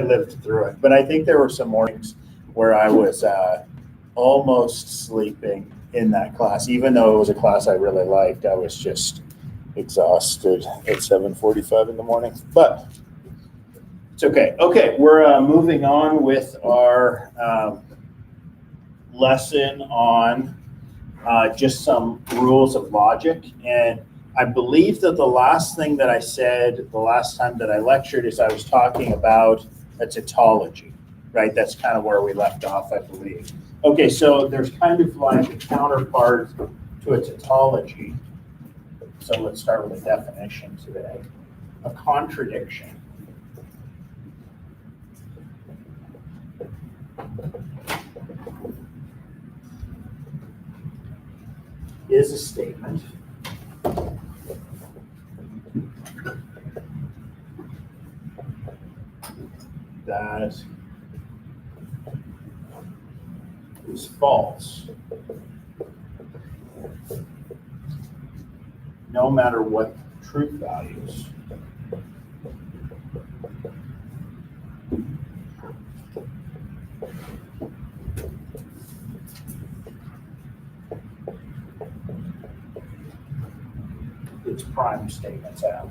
lived through it, but I think there were some mornings where I was almost sleeping in that class, even though it was a class I really liked. I was just exhausted at 7:45 in the morning, but it's okay. Okay, we're moving on with our lesson on just some rules of logic. And I believe that the last thing that I said the last time that I lectured is I was talking about a tautology, right? That's kind of where we left off, I believe. Okay, so there's kind of like a counterpart to a tautology. So let's start with a definition today. A contradiction is a statement that is false no matter what truth values its prime statements have.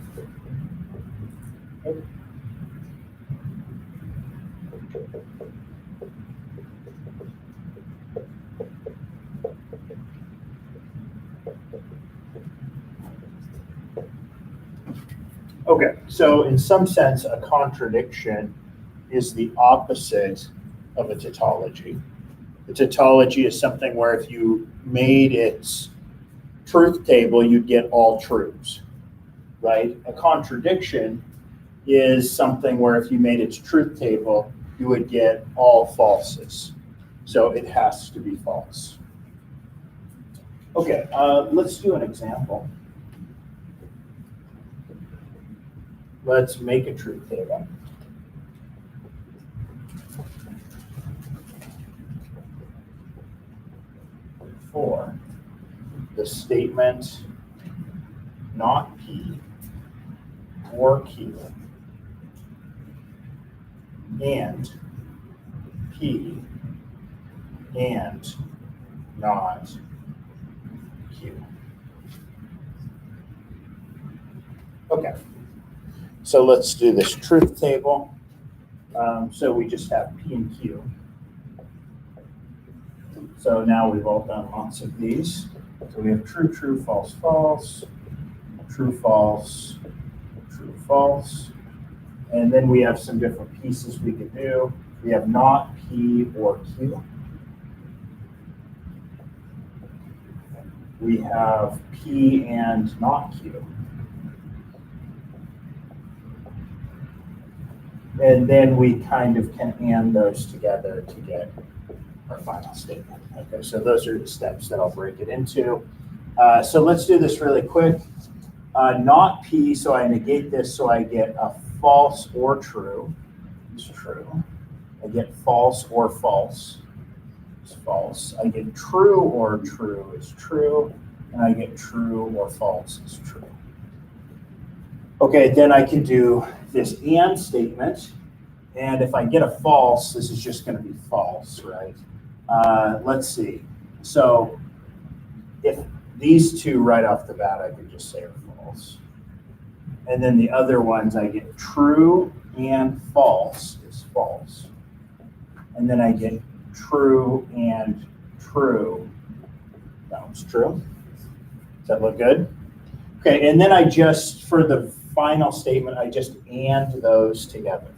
Okay, so in some sense, a contradiction is the opposite of a tautology. A tautology is something where if you made its truth table, you'd get all truths, right? A contradiction is something where if you made its truth table, you would get all falses. So it has to be false. Okay, let's do an example. Let's make a truth table. For the statement not P or Q and P and not Q. Okay. So let's do this truth table. So we just have P and Q. So now we've all done lots of these. So we have true, true, false, false, true, false, true, false. And then we have some different pieces we could do. We have not P or Q. We have P and not Q. And then we kind of can AND those together to get our final statement. Okay, so those are the steps that I'll break it into. So let's do this really quick. Not P, so I negate this, so I get a false or true. It's true. I get false or false. It's false. I get true or true is true. And I get true or false is true. Okay, then I can do this AND statement. And if I get a false, this is just going to be false, right? Let's see. So if these two right off the bat, I could just say are false. And then the other ones, I get true and false is false. And then I get true and true. That one's true. Does that look good? Okay, and then I just, for the final statement, I just AND those together.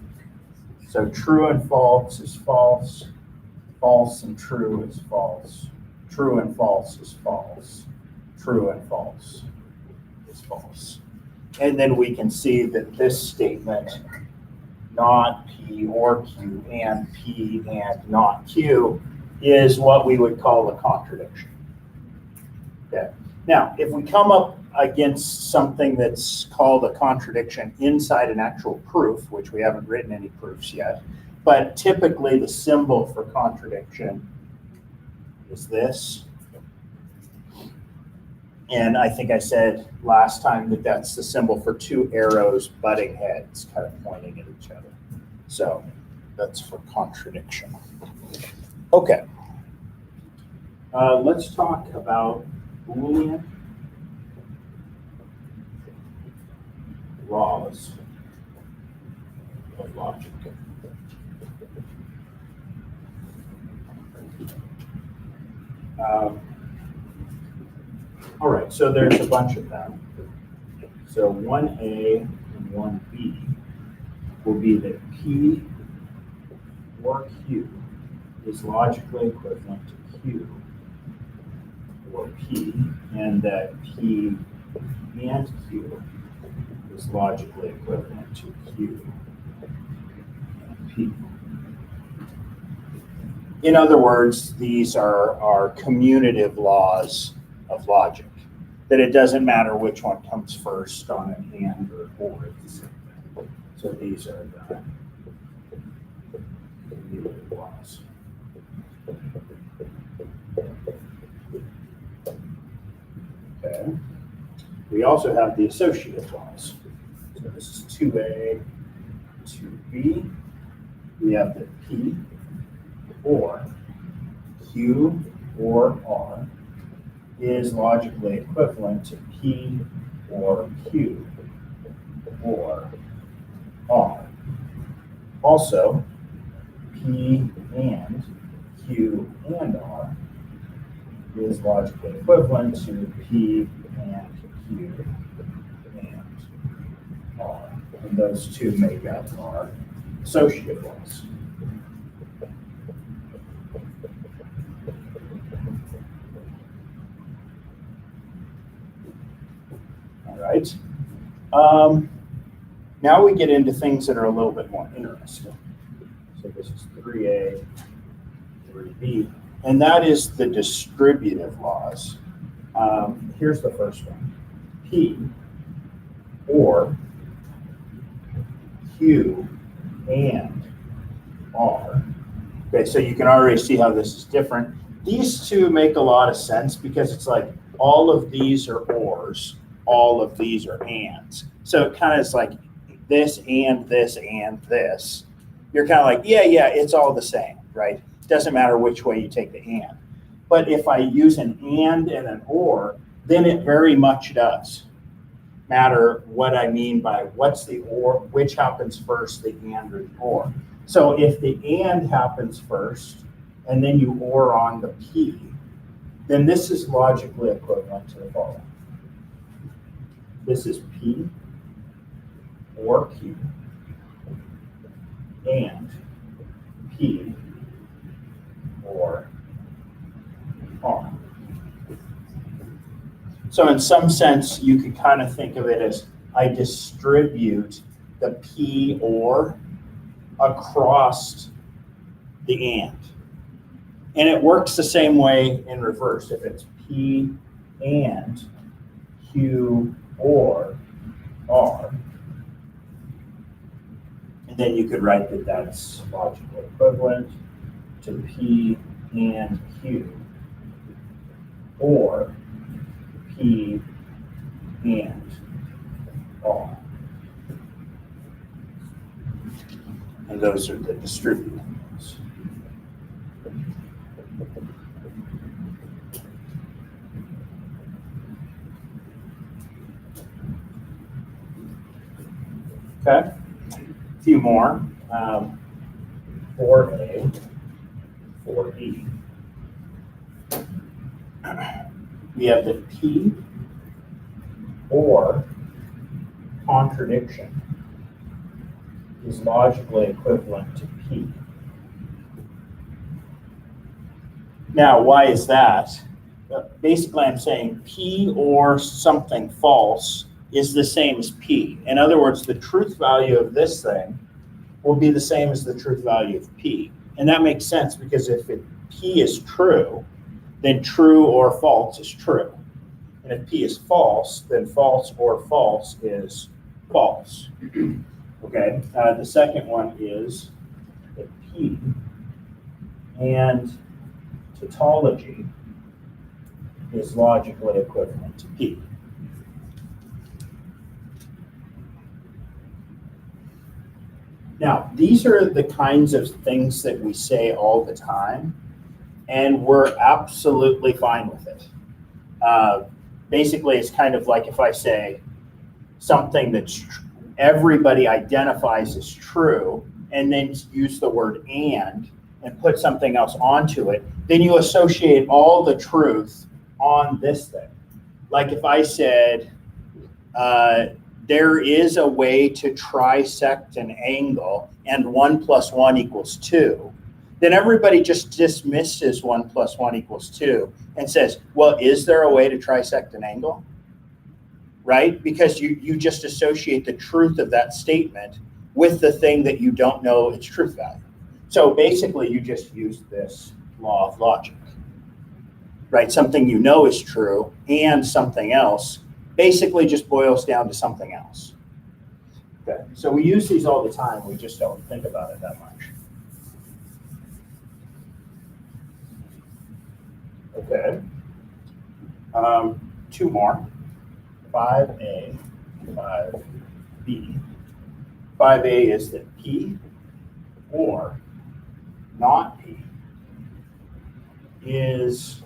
So true and false is false. False and true is false. True and false is false. True and false is false. And then we can see that this statement, not P or Q and P and not Q, is what we would call a contradiction. Okay. Now, if we come up against something that's called a contradiction inside an actual proof, which we haven't written any proofs yet, but typically the symbol for contradiction is this. And I think I said last time that that's the symbol for two arrows butting heads, kind of pointing at each other. So that's for contradiction. Okay. Let's talk about Boolean laws of logic. All right, so there's a bunch of them. So 1A and 1B will be that P or Q is logically equivalent to Q or P, and that P and Q is logically equivalent to Q and P. In other words, these are commutative laws of logic, that it doesn't matter which one comes first on an and or. So these are the commutative laws. Okay. We also have the associative laws. So this is 2A, 2B. We have the P or Q or R is logically equivalent to P or Q or R. Also, P and Q and R is logically equivalent to P and Q and R. And those two make up our associative laws. All right. Now we get into things that are a little bit more interesting. So this is 3A, 3B, and that is the distributive laws. Here's the first one. P or Q and R. Okay, so you can already see how this is different. These two make a lot of sense because it's like all of these are ors, all of these are ands. So it kind of is like this and this and this. You're kind of like, yeah, it's all the same, right? It doesn't matter which way you take the and. But if I use an and an or, then it very much does matter what I mean by what's the or, which happens first, the and or the or. So if the and happens first, and then you or on the P, then this is logically equivalent to the following. This is P or Q and P or R. So in some sense, you could kind of think of it as I distribute the P or across the and. And it works the same way in reverse. If it's P and Q or R, and then you could write that that's logically equivalent to P and Q or P and R. And those are the distributive ones. Okay, a few more. 4A, 4B. We have the P or contradiction is logically equivalent to P. Now, why is that? Basically, I'm saying P or something false is the same as P. In other words, the truth value of this thing will be the same as the truth value of P. And that makes sense because if P is true, then true or false is true. And if P is false, then false or false is false. Okay, the second one is that P and tautology is logically equivalent to P. Now, these are the kinds of things that we say all the time, and we're absolutely fine with it. Basically, it's kind of like if I say something that everybody identifies as true, and then use the word and put something else onto it, then you associate all the truth on this thing. Like if I said, there is a way to trisect an angle and 1 + 1 = 2, then everybody just dismisses 1 + 1 = 2 and says, well, is there a way to trisect an angle? Right? Because you just associate the truth of that statement with the thing that you don't know its truth value. So basically, you just use this law of logic, right? Something you know is true and something else basically just boils down to something else. Okay, so we use these all the time. We just don't think about it that much. Okay, 2 more. 5A, 5B. 5A is that P or not P is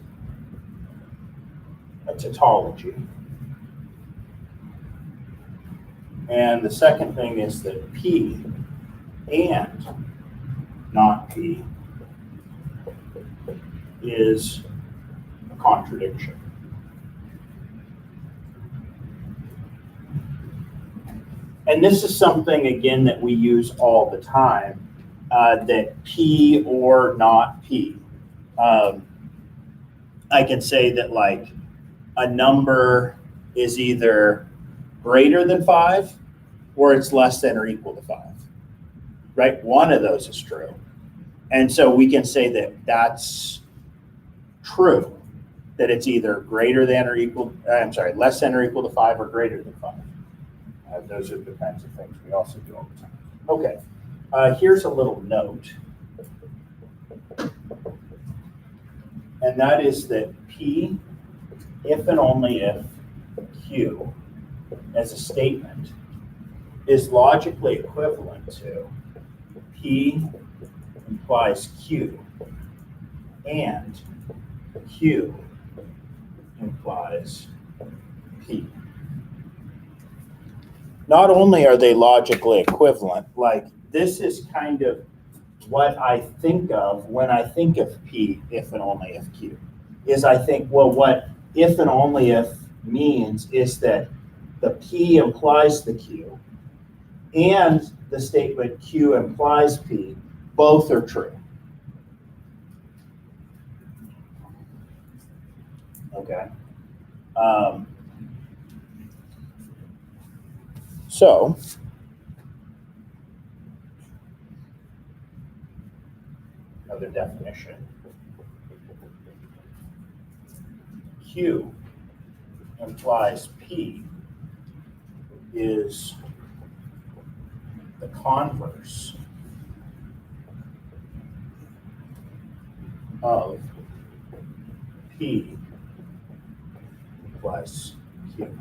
a tautology. And the second thing is that P and not P is a contradiction. And this is something, again, that we use all the time, that P or not P. I can say that like a number is either greater than 5 or it's less than or equal to 5, right? One of those is true. And so we can say that that's true, that it's either greater than or equal, less than or equal to 5 or greater than 5. Those are the kinds of things we also do all the time. Okay, here's a little note. And that is that P, if and only if Q, as a statement, is logically equivalent to P implies Q and Q implies P. Not only are they logically equivalent, like this is kind of what I think of when I think of P, if and only if Q, is I think, well, what if and only if means is that the P implies the Q and the statement Q implies P, both are true. Okay. So another definition. Q implies P is the converse of P plus Q.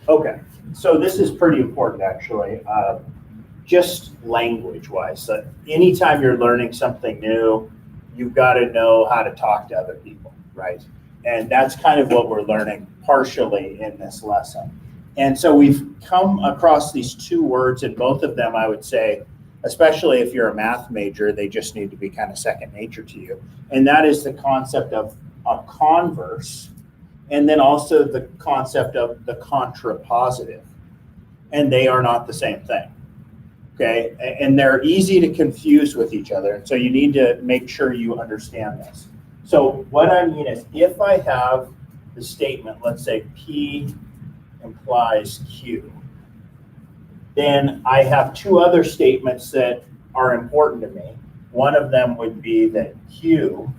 Okay, so this is pretty important actually, just language-wise. So anytime you're learning something new, you've got to know how to talk to other people, right? And that's kind of what we're learning partially in this lesson. And so we've come across these 2 words, and both of them, I would say, especially if you're a math major, they just need to be kind of second nature to you. And that is the concept of a converse, and then also the concept of the contrapositive. And they are not the same thing, okay? And they're easy to confuse with each other. So you need to make sure you understand this. So what I mean is if I have the statement, let's say P implies Q, then I have 2 other statements that are important to me. One of them would be that Q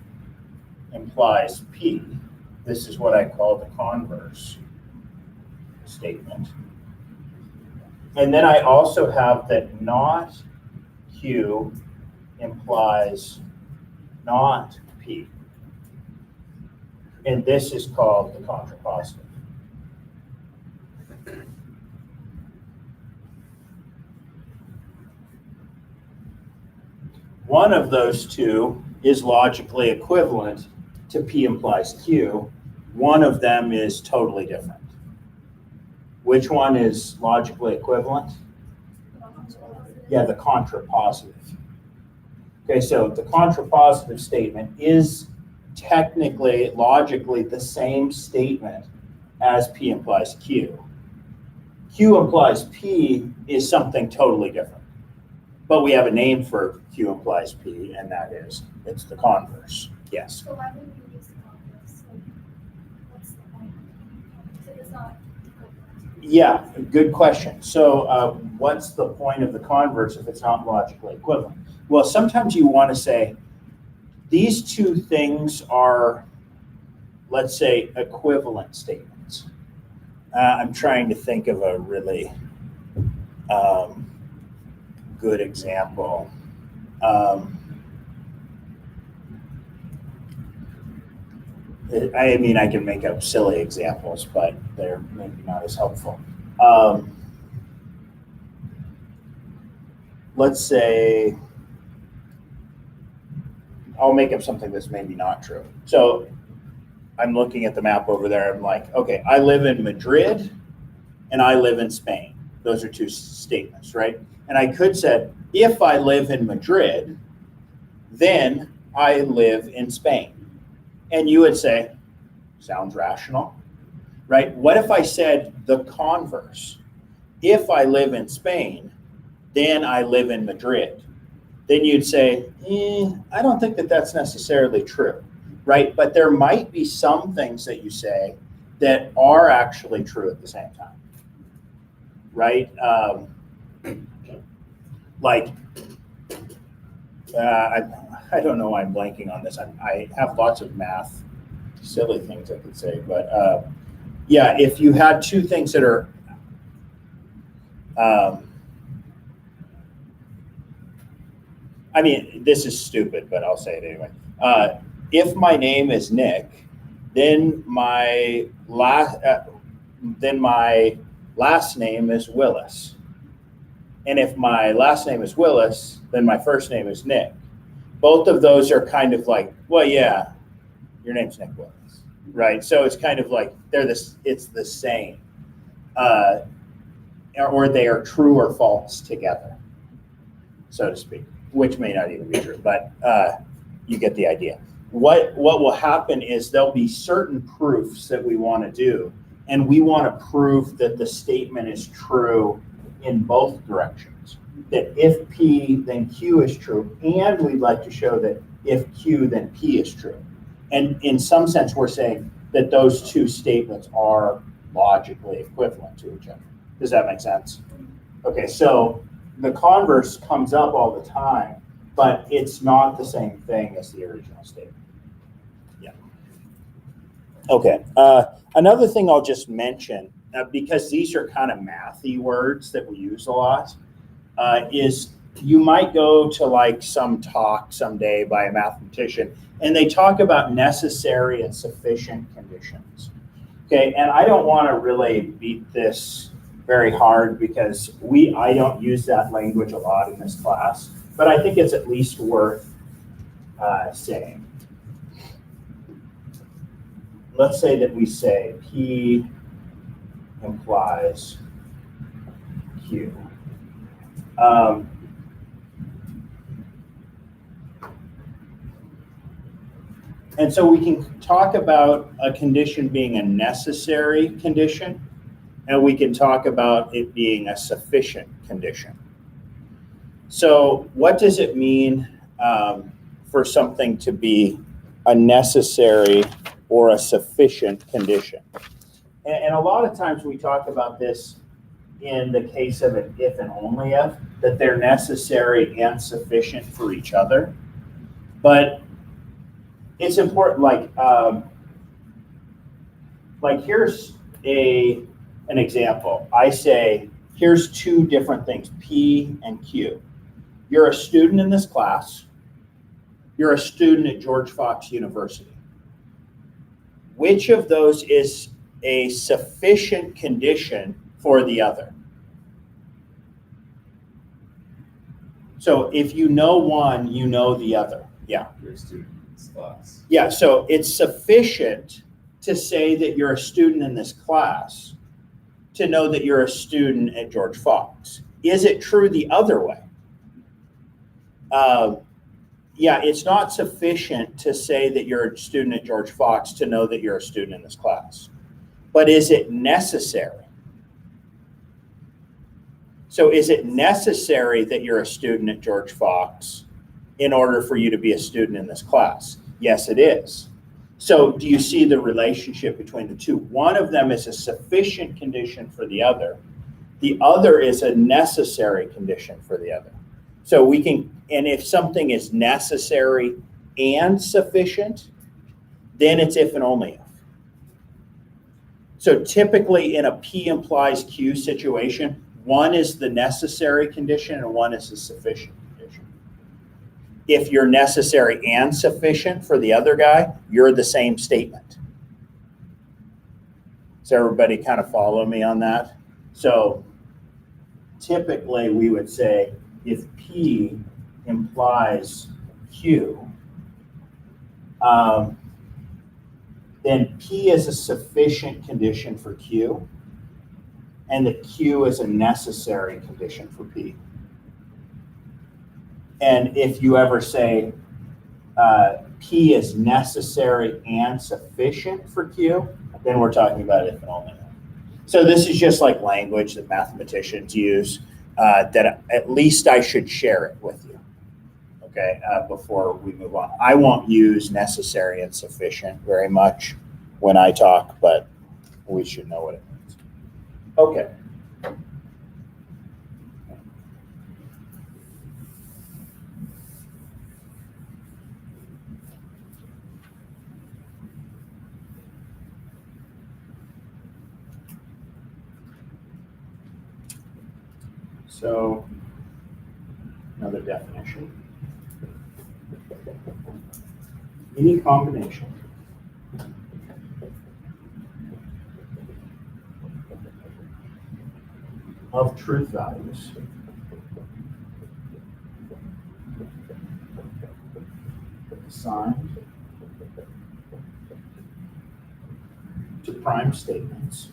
implies P. This is what I call the converse statement. And then I also have that not Q implies not P. And this is called the contrapositive. one of those two is logically equivalent to P implies Q. One of them is totally different. Which one is logically equivalent? Yeah, the contrapositive. Okay, so the contrapositive statement is technically, logically, the same statement as P implies Q. Q implies P is something totally different. But we have a name for Q implies P, and that is, it's the converse. Yes? So why wouldn't you use the converse? Like, what's the point? If it's not equivalent. Yeah, good question. So what's the point of the converse if it's not logically equivalent? Well, sometimes you want to say, these two things are, let's say, equivalent statements. I'm trying to think of a really good example. I mean, I can make up silly examples, but they're maybe not as helpful. Let's say, I'll make up something that's maybe not true. So I'm looking at the map over there. I'm like, okay, I live in Madrid and I live in Spain. Those are two statements, right? And I could say, if I live in Madrid, then I live in Spain. And you would say, sounds rational, right? What if I said the converse? If I live in Spain, then I live in Madrid. Then you'd say, I don't think that that's necessarily true, right? But there might be some things that you say that are actually true at the same time, right? I don't know why I'm blanking on this. I have lots of math, silly things I could say, but yeah, if you had two things that are, I mean, this is stupid, but I'll say it anyway. If my name is Nick, then my last name is Willis. And if my last name is Willis, then my first name is Nick. Both of those are kind of like, well, yeah, your name's Nick Willis, right? So it's kind of like it's the same, or they are true or false together, so to speak, which may not even be true, but you get the idea. What will happen is there'll be certain proofs that we want to do, and we want to prove that the statement is true in both directions. That if P, then Q is true, and we'd like to show that if Q, then P is true. And in some sense, we're saying that those two statements are logically equivalent to each other. Does that make sense? Okay, so the converse comes up all the time, but it's not the same thing as the original statement. Yeah. Okay, another thing I'll just mention, because these are kind of mathy words that we use a lot, is you might go to like some talk someday by a mathematician, and they talk about necessary and sufficient conditions. Okay, and I don't want to really beat this very hard because I don't use that language a lot in this class, but I think it's at least worth saying. Let's say that we say P implies Q. And so we can talk about a condition being a necessary condition, and we can talk about it being a sufficient condition. So what does it mean for something to be a necessary or a sufficient condition? And a lot of times we talk about this in the case of an if and only if, that they're necessary and sufficient for each other. But it's important, like here's an example. I say, here's two different things, P and Q. You're a student in this class. You're a student at George Fox University. Which of those is a sufficient condition for the other? So if you know one, you know the other. Yeah. You're a student in this class. Yeah, so it's sufficient to say that you're a student in this class to know that you're a student at George Fox. Is it true the other way? Yeah, it's not sufficient to say that you're a student at George Fox to know that you're a student in this class. But is it necessary? So is it necessary that you're a student at George Fox in order for you to be a student in this class? Yes, it is. So do you see the relationship between the two? One of them is a sufficient condition for the other. The other is a necessary condition for the other. So we can, and if something is necessary and sufficient, then it's if and only if. So typically in a P implies Q situation, one is the necessary condition and one is the sufficient condition. If you're necessary and sufficient for the other guy, you're the same statement. Does everybody kind of follow me on that? So typically we would say if P implies Q, then P is a sufficient condition for Q, and the Q is a necessary condition for P. And if you ever say P is necessary and sufficient for Q, then we're talking about if and only if. So this is just like language that mathematicians use, that at least I should share it with you, okay, before we move on. I won't use necessary and sufficient very much when I talk, but we should know what it means. Okay. So, another definition. Any combination of truth values assigned to prime statements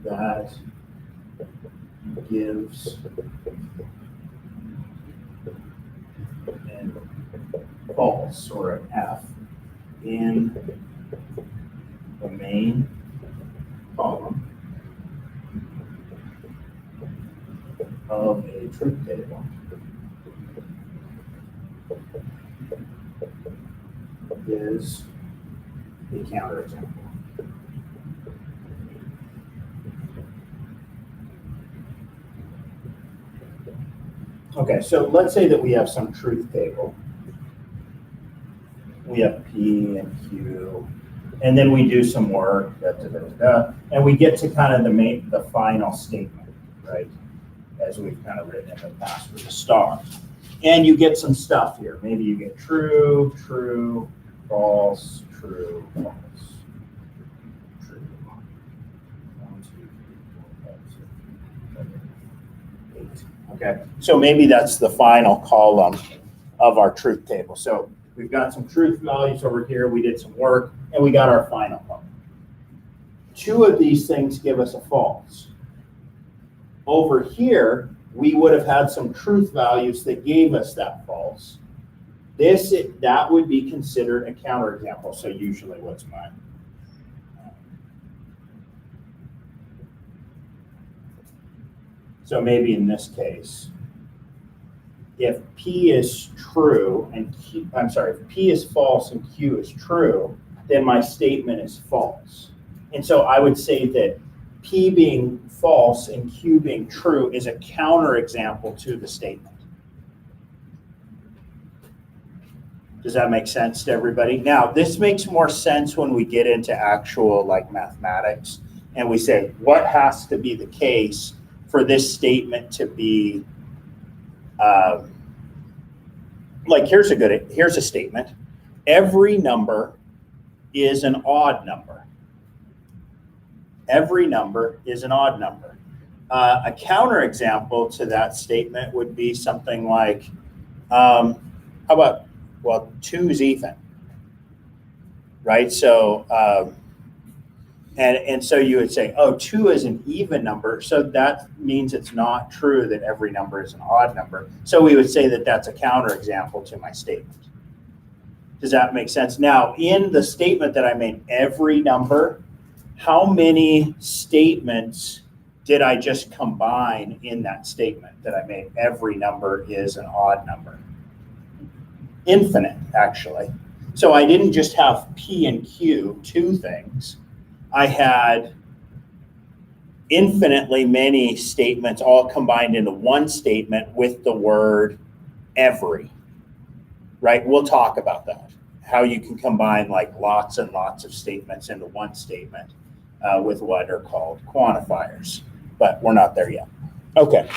that gives an false or an F in the main column of a truth table is a counterexample. Okay, so let's say that we have some truth table. We have P and Q, and then we do some work, and we get to kind of the final statement, right? As we've kind of written in the past with the star. And you get some stuff here. Maybe you get true, true, false, true, false. True. 1, 2, 3, 4, 5, 6, 7, 8. Okay, so maybe that's the final column of our truth table. So we've got some truth values over here, we did some work, and we got our final column. 2 of these things give us a false. Over here, we would have had some truth values that gave us that false. That would be considered a counterexample. So usually what's mine? So maybe in this case, if P is true and Q, if P is false and Q is true, then my statement is false. And so I would say that P being false and Q being true is a counterexample to the statement. Does that make sense to everybody? Now, this makes more sense when we get into actual like mathematics and we say, what has to be the case for this statement to be, like here's a statement. Every number is an odd number. every number is an odd number. A counterexample to that statement would be something like, how about, well, 2 is even, right? So, and so you would say, oh, 2 is an even number, so that means it's not true that every number is an odd number. So we would say that that's a counterexample to my statement. Does that make sense? Now, in the statement that I made, every number, how many statements did I just combine in that statement that I made? Every number is an odd number. Infinite, actually. So I didn't just have P and Q, 2 things. I had infinitely many statements all combined into one statement with the word every, right? We'll talk about that, how you can combine like lots and lots of statements into one statement with what are called quantifiers, but we're not there yet. Okay.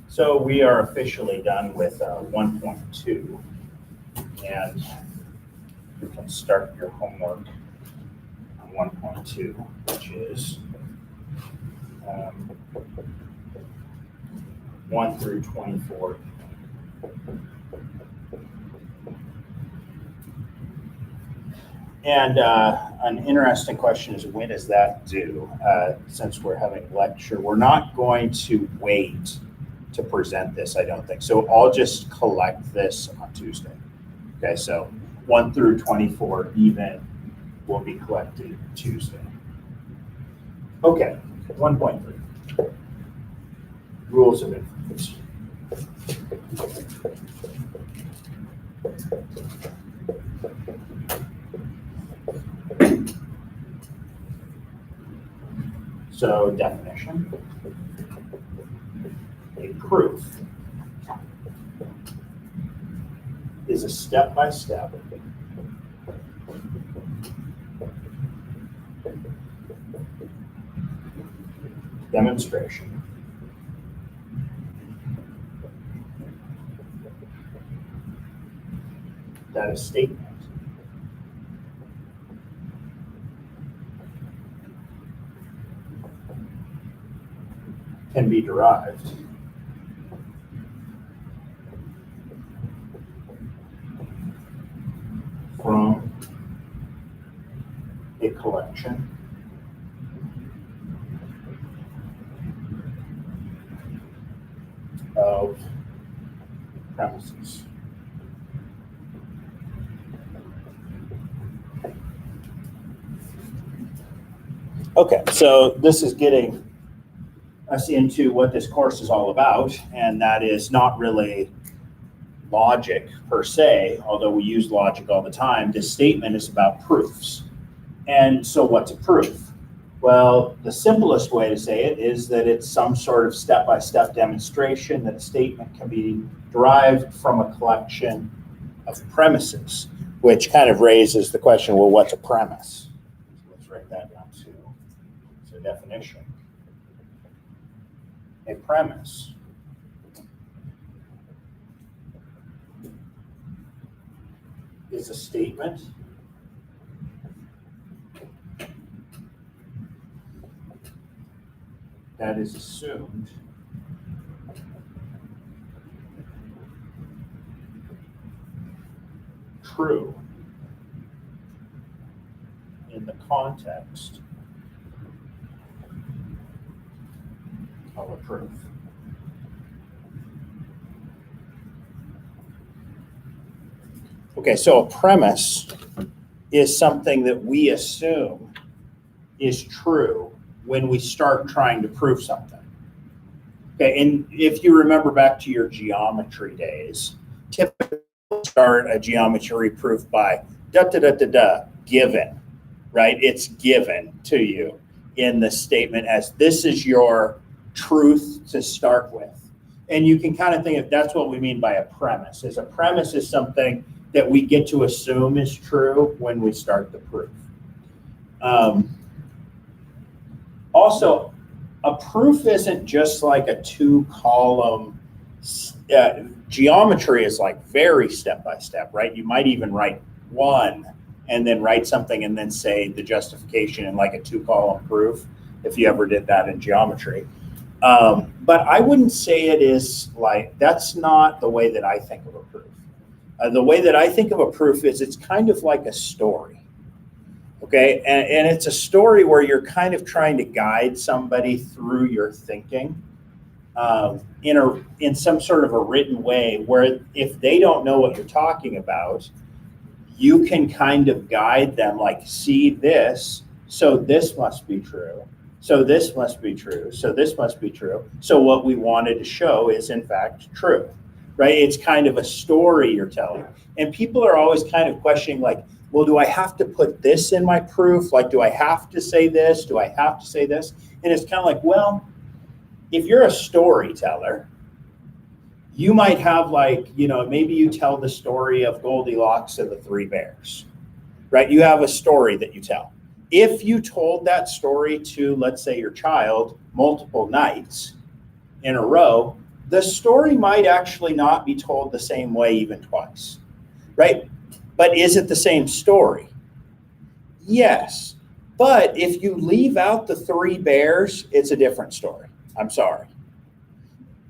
So we are officially done with 1.2, and you can start your homework on 1.2, which is 1 through 24. And an interesting question is, when is that due? Since we're having a lecture, we're not going to wait to present this, I don't think. So I'll just collect this on Tuesday. Okay, so 1 through 24 even will be collected Tuesday. Okay, 1.3. Rules of inference. So definition. A proof is a step-by-step demonstration that a statement can be derived from a collection of premises. Okay, so this is getting us into what this course is all about, and that is not really logic per se, although we use logic all the time. This statement is about proofs. And so what's a proof? Well, the simplest way to say it is that it's some sort of step-by-step demonstration that a statement can be derived from a collection of premises, which kind of raises the question, well, what's a premise? Let's write that down too. So definition. A premise is a statement that is assumed true in the context of a proof. Okay, so a premise is something that we assume is true when we start trying to prove something. Okay, and if you remember back to your geometry days, typically start a geometry proof by given, right? It's given to you in the statement as this is your truth to start with. And you can kind of think of that's what we mean by a premise. Is a premise is something that we get to assume is true when we start the proof. Also, a proof isn't just like a 2-column geometry is like very step-by-step, right? You might even write one and then write something and then say the justification in like a 2-column proof, if you ever did that in geometry. But I wouldn't say it is like, that's not the way that I think of a proof. The way that I think of a proof is it's kind of like a story. Okay, and it's a story where you're kind of trying to guide somebody through your thinking in some sort of a written way, where if they don't know what you're talking about, you can kind of guide them, like, see this, so this must be true, so this must be true, so this must be true. So what we wanted to show is in fact true, right? It's kind of a story you're telling. And people are always kind of questioning, like, well, do I have to put this in my proof? Like, do I have to say this? Do I have to say this? And it's kind of like, well, if you're a storyteller, you might have, like, you know, maybe you tell the story of Goldilocks and the 3 bears, right? You have a story that you tell. If you told that story to, let's say, your child multiple nights in a row, the story might actually not be told the same way even twice, right? But is it the same story? Yes. But if you leave out the 3 bears, it's a different story. I'm sorry.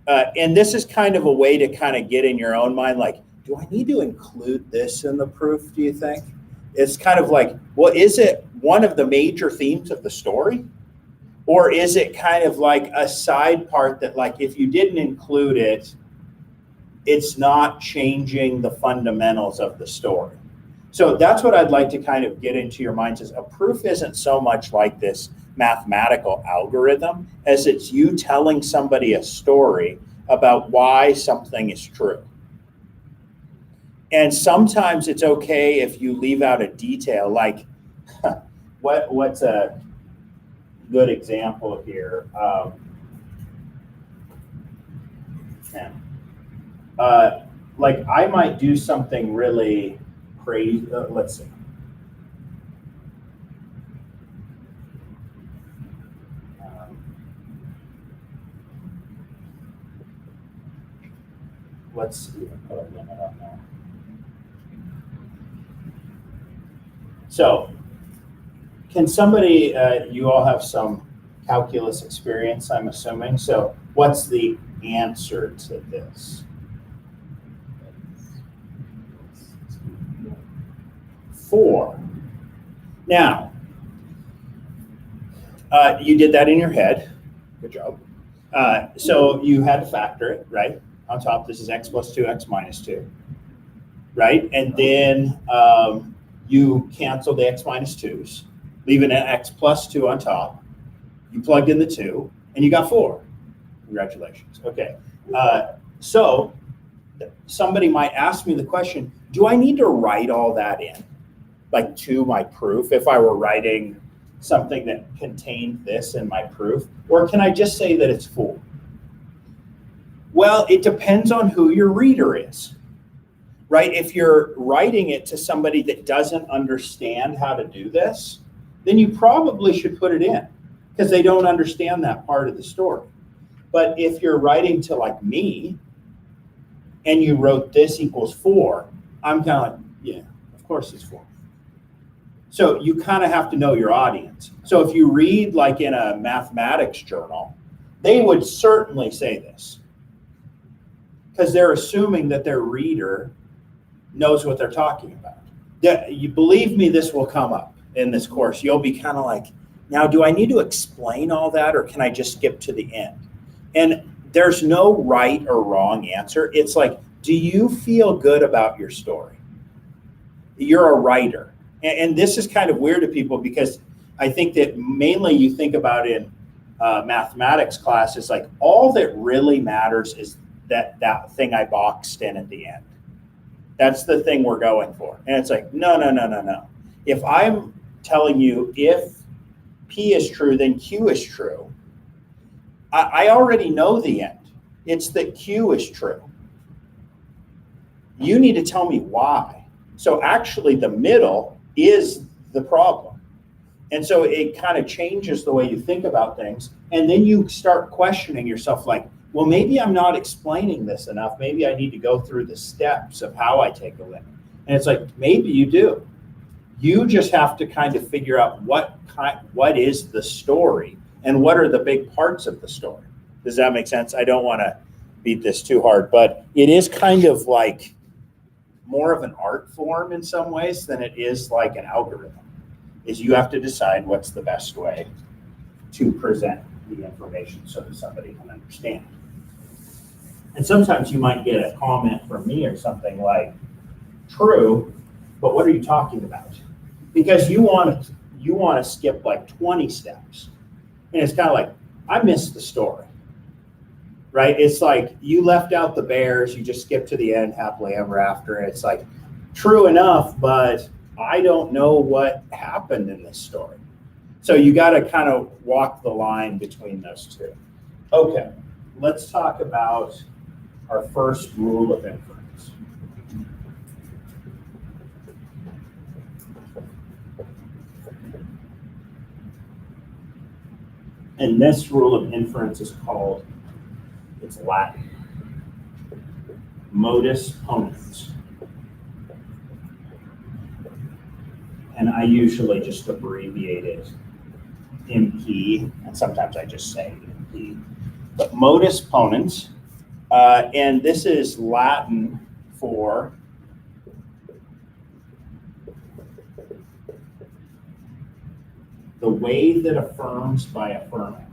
And this is kind of a way to kind of get in your own mind, like, do I need to include this in the proof, do you think? It's kind of like, well, is it one of the major themes of the story? Or is it kind of like a side part that, like, if you didn't include it, it's not changing the fundamentals of the story? So that's what I'd like to kind of get into your minds, is a proof isn't so much like this mathematical algorithm as it's you telling somebody a story about why something is true. And sometimes it's okay if you leave out a detail, like what's a good example here? Like, I might do something really crazy. Let's see. Let's even put a limit on that. So, can somebody, you all have some calculus experience, I'm assuming. So, what's the answer to this? 4. Now, you did that in your head. Good job. So you had to factor it, right? On top, this is x plus 2, x minus 2, right? And then you cancel the x minus 2's, leaving an x plus 2 on top. You plugged in the 2, and you got 4. Congratulations. Okay. So somebody might ask me the question, do I need to write all that in, like, to my proof, if I were writing something that contained this in my proof? Or can I just say that it's 4? Well, it depends on who your reader is, right? If you're writing it to somebody that doesn't understand how to do this, then you probably should put it in, because they don't understand that part of the story. But if you're writing to, like, me, and you wrote this equals 4, I'm kind of like, yeah, of course it's 4. So you kind of have to know your audience. So if you read, like, in a mathematics journal, they would certainly say this, because they're assuming that their reader knows what they're talking about. You believe me, this will come up in this course. You'll be kind of like, now, do I need to explain all that, or can I just skip to the end? And there's no right or wrong answer. It's like, do you feel good about your story? You're a writer. And this is kind of weird to people, because I think that mainly you think about in mathematics class, is like, all that really matters is that thing I boxed in at the end. That's the thing we're going for. And it's like, no. If I'm telling you if P is true, then Q is true, I already know the end. It's that Q is true. You need to tell me why. So actually the middle is the problem. And so it kind of changes the way you think about things. And then you start questioning yourself, like, well, maybe I'm not explaining this enough. Maybe I need to go through the steps of how I take a limit. And it's like, maybe you do. You just have to kind of figure out what is the story and what are the big parts of the story. Does that make sense? I don't want to beat this too hard, but it is kind of like more of an art form in some ways than it is like an algorithm. Is you have to decide what's the best way to present the information so that somebody can understand. And sometimes you might get a comment from me or something like, true, but what are you talking about? Because you want to skip like 20 steps. And it's kind of like, I missed the story, right? It's like you left out the bears, you just skipped to the end, happily ever after. It's like, true enough, but I don't know what happened in this story. So you got to kind of walk the line between those two. Okay, let's talk about our first rule of inference. And this rule of inference is called, it's Latin, modus ponens. And I usually just abbreviate it MP, and sometimes I just say MP. But modus ponens, and this is Latin for the way that affirms by affirming.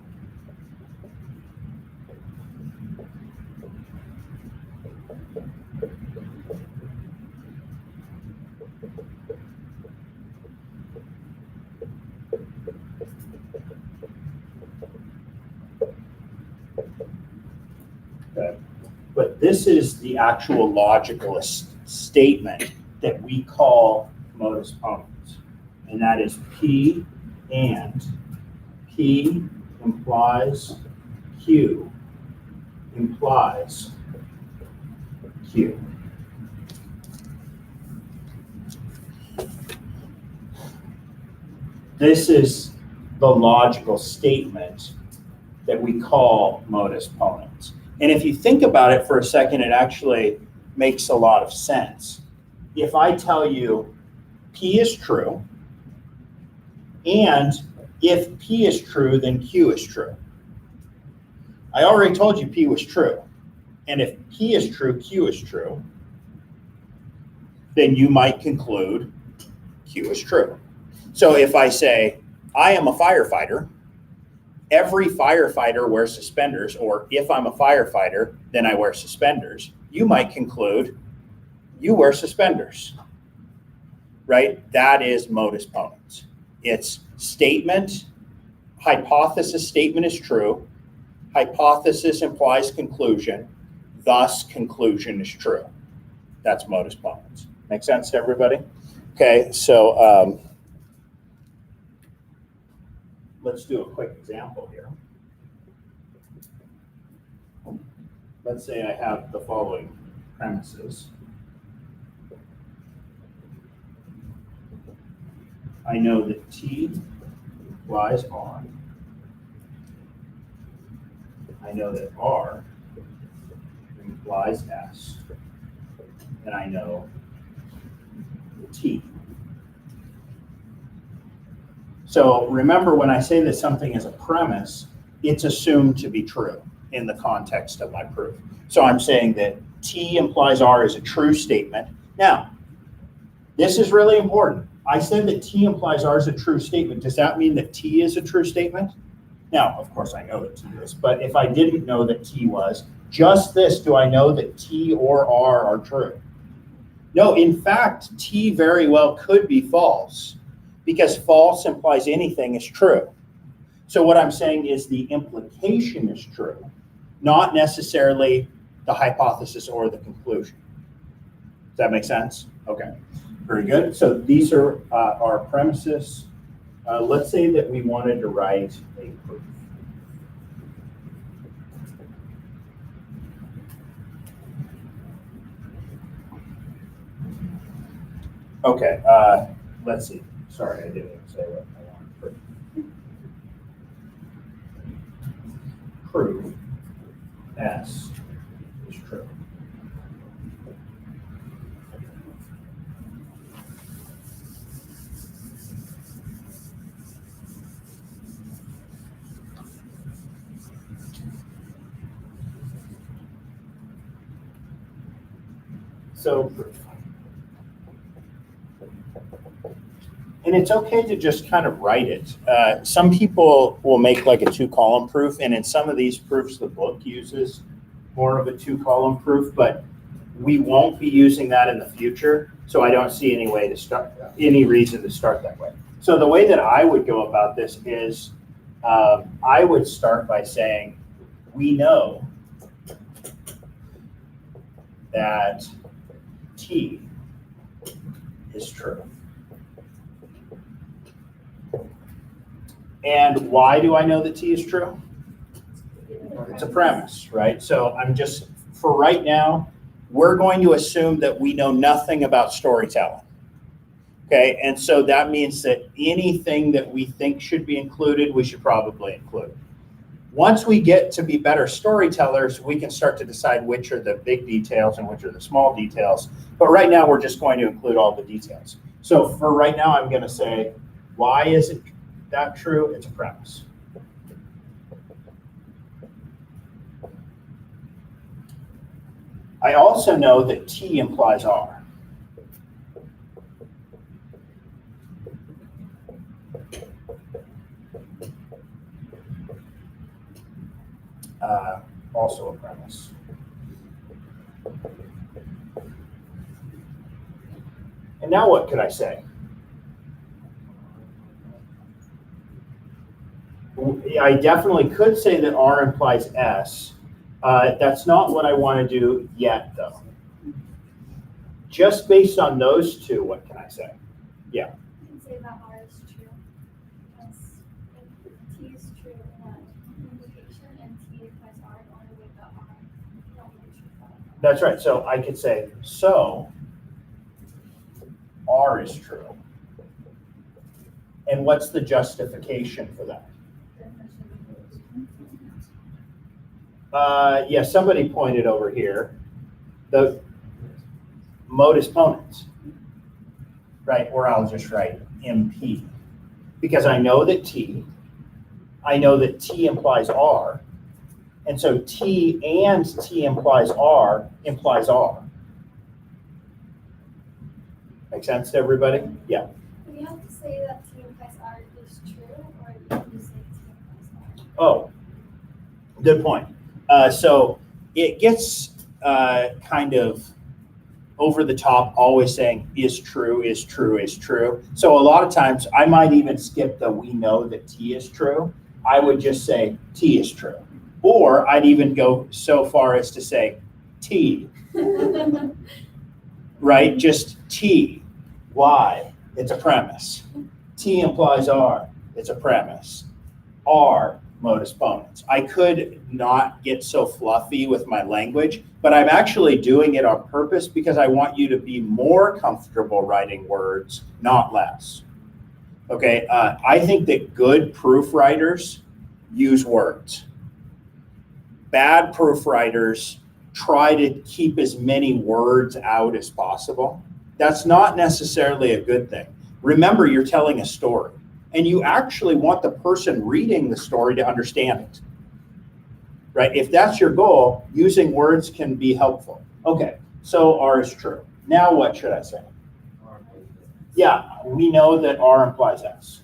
Okay. But this is the actual logical statement that we call modus ponens, and that is P and P implies Q implies Q. This is the logical statement that we call modus ponens. And if you think about it for a second, it actually makes a lot of sense. If I tell you P is true, and if P is true, then Q is true. I already told you P was true. And if P is true, Q is true, then you might conclude Q is true. So if I say, I am a firefighter, every firefighter wears suspenders, or if I'm a firefighter, then I wear suspenders, you might conclude you wear suspenders, right? That is modus ponens. It's statement, hypothesis statement is true, hypothesis implies conclusion, thus conclusion is true. That's modus ponens. Make sense to everybody? Okay, so let's do a quick example here. Let's say I have the following premises. I know that T implies R. I know that R implies S. And I know T. So remember, when I say that something is a premise, it's assumed to be true in the context of my proof. So I'm saying that T implies R is a true statement. Now, this is really important. I said that T implies R is a true statement. Does that mean that T is a true statement? Now, of course, I know that T is, but if I didn't know that T was, just this, do I know that T or R are true? No, in fact, T very well could be false, because false implies anything is true. So what I'm saying is the implication is true, not necessarily the hypothesis or the conclusion. Does that make sense? Okay, very good. So these are our premises. Let's say that we wanted to write a proof. Okay, let's see. Sorry, I didn't say what I wanted to prove. S is true. So, and it's okay to just kind of write it. Some people will make like a 2-column proof, and in some of these proofs, the book uses more of a 2-column proof, but we won't be using that in the future. So I don't see any reason to start that way. So the way that I would go about this is I would start by saying, we know that T is true. And why do I know that T is true? It's a premise, right? So I'm just, for right now, we're going to assume that we know nothing about storytelling. Okay, and so that means that anything that we think should be included, we should probably include. Once we get to be better storytellers, we can start to decide which are the big details and which are the small details. But right now, we're just going to include all the details. So for right now, I'm going to say, why isn't that true? It's a premise. I also know that T implies R. Also a premise. And now what could I say? I definitely could say that R implies S. That's not what I want to do yet, though. Just based on those two, what can I say? Yeah. You can say that R is true. Because if T is true in that implication and T implies R, the only way that R don't be true. That's right. So I could say, so R is true. And what's the justification for that? Yeah, somebody pointed over here, the modus ponens, right? Or I'll just write MP. Because I know that T implies R, and so T and T implies R. Make sense to everybody? Yeah. Do you have to say that T implies R is true, or you can just say T implies R? Oh, good point. So it gets kind of over the top, always saying is true, is true, is true. So a lot of times I might even skip the we know that T is true. I would just say T is true. Or I'd even go so far as to say T, right? Just T. Why? It's a premise. T implies R. It's a premise. R, modus ponens. I could not get so fluffy with my language, but I'm actually doing it on purpose because I want you to be more comfortable writing words, not less. Okay, I think that good proofwriters use words. Bad proofwriters try to keep as many words out as possible. That's not necessarily a good thing. Remember, you're telling a story, and you actually want the person reading the story to understand it, right? If that's your goal, using words can be helpful. Okay, so R is true. Now what should I say? Yeah, we know that R implies S.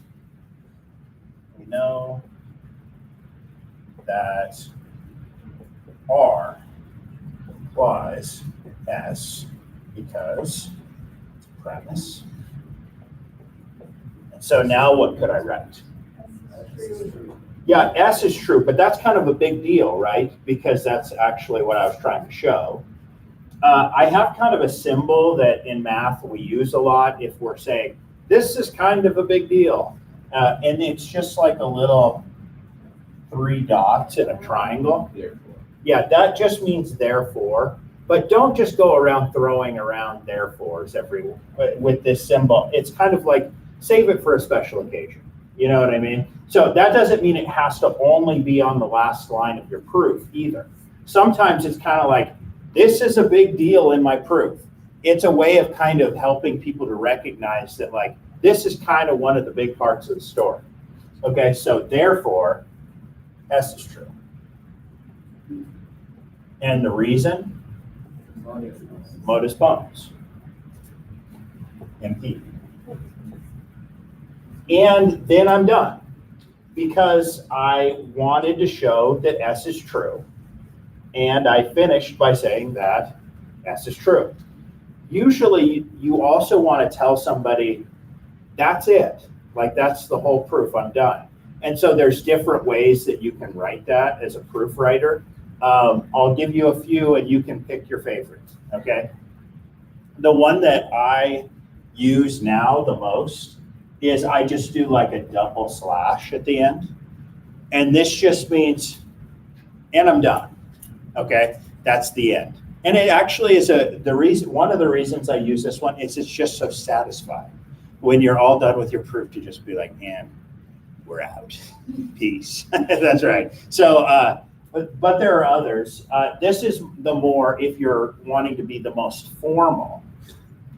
We know that R implies S because it's a premise. So now what could I write? Yeah, S is true, but that's kind of a big deal, right? Because that's actually what I was trying to show. I have kind of a symbol that in math we use a lot if we're saying, this is kind of a big deal. And it's just like a little 3 dots in a triangle. Yeah, that just means therefore. But don't just go around throwing around therefores with this symbol. It's kind of like, save it for a special occasion. You know what I mean? So that doesn't mean it has to only be on the last line of your proof either. sometimes it's kind of like, this is a big deal in my proof. It's a way of kind of helping people to recognize that like, this is kind of one of the big parts of the story. Okay, so therefore, S is true. And the reason? Modus ponens. MP. And then I'm done because I wanted to show that S is true. And I finished by saying that S is true. Usually you also want to tell somebody, that's it. Like that's the whole proof, I'm done. And so there's different ways that you can write that as a proof writer. I'll give you a few and you can pick your favorites, okay? The one that I use now the most is I just do like a double slash at the end. And this just means, and I'm done, okay? That's the end. And it actually is one of the reasons I use this one is it's just so satisfying. When you're all done with your proof to just be like, man, we're out, peace. That's right. So, but there are others. This is the more, if you're wanting to be the most formal,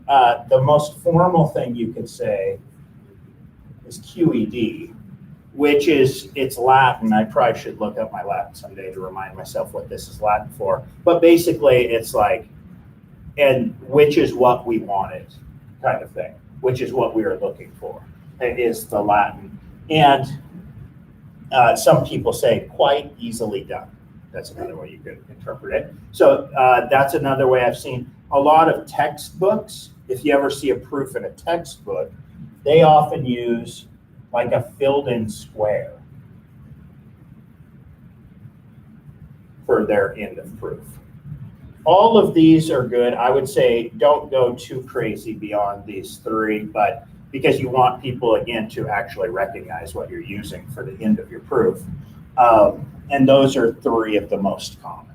the most formal thing you could say is QED, which is, it's Latin. I probably should look up my Latin someday to remind myself what this is Latin for. But basically it's like, and which is what we wanted kind of thing, which is what we are looking for. It is the Latin. And some people say quite easily done. That's another way you could interpret it. So that's another way I've seen. A lot of textbooks, if you ever see a proof in a textbook, they often use like a filled in square for their end of proof. All of these are good. I would say don't go too crazy beyond these three, but because you want people, again, to actually recognize what you're using for the end of your proof. And those are three of the most common.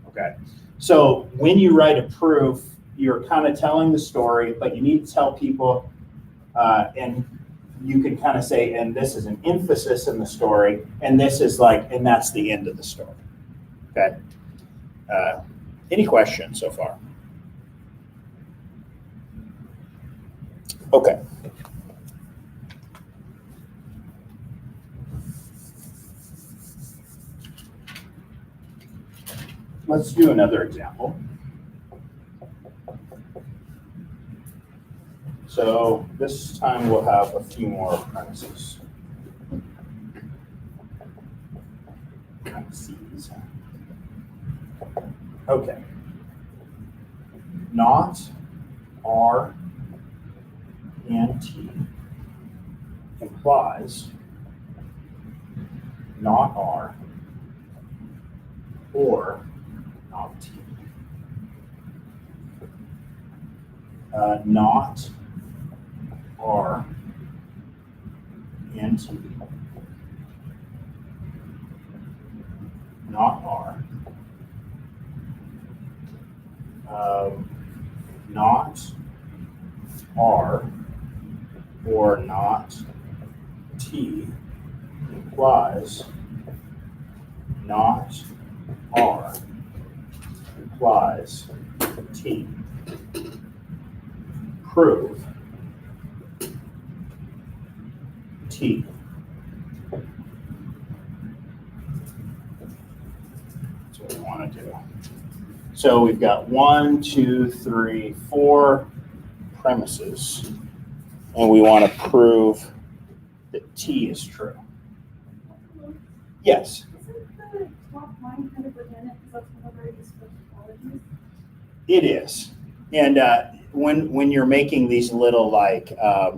Okay. So when you write a proof, you're kind of telling the story, but you need to tell people, and you can kind of say, and this is an emphasis in the story, and this is like, and that's the end of the story. Okay. Any questions so far? Okay. Let's do another example. So this time we'll have a few more premises. Premises. Okay. Not R and T implies not R or not T. Not R and T. Not R. Not R or not T implies not R implies T. Prove T. That's what we want to do. So we've got 1, 2, 3, 4 premises, and we want to prove that T is true. Yes? Isn't the top line kind of redundant because that's one of our useful topologies? It is. And when you're making these little like